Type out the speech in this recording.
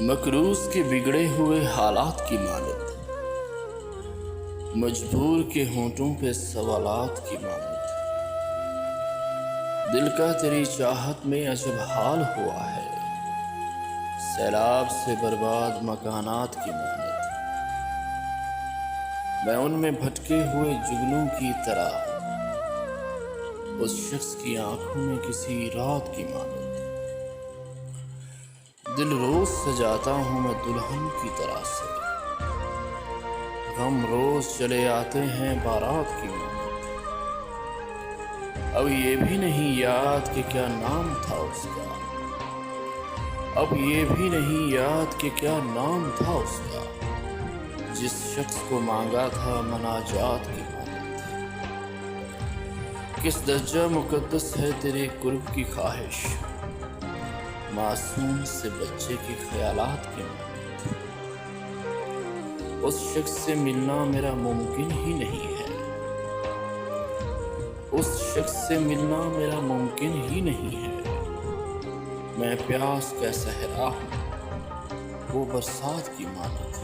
مقروض کے بگڑے ہوئے حالات کی مانند، مجبور کے ہونٹوں پہ سوالات کی مانند، دل کا تیری چاہت میں عجب حال ہوا ہے، سیلاب سے برباد مکانات کی مانند، میں ان میں بھٹکے ہوئے جگنوں کی طرح ہوں، اس شخص کی آنکھوں میں کسی رات کی مانند، دل روز سجاتا ہوں میں دلہن کی طرح سے، غم روز چلے آتے ہیں بارات کی مانند، اب یہ بھی نہیں یاد کہ کیا نام تھا اس کا، اب یہ بھی نہیں یاد کہ کیا نام تھا اس کا، جس شخص کو مانگا تھا مناجات کی مانند، کس درجہ مقدس ہے تیرے قرب کی خواہش، معصوم سے بچے کے خیالات کی مانند، اس شخص سے ملنا میرا ممکن ہی نہیں ہے، اس شخص سے ملنا میرا ممکن ہی نہیں ہے، میں پیاس کا صحرا ہوں وہ برسات کی مانند،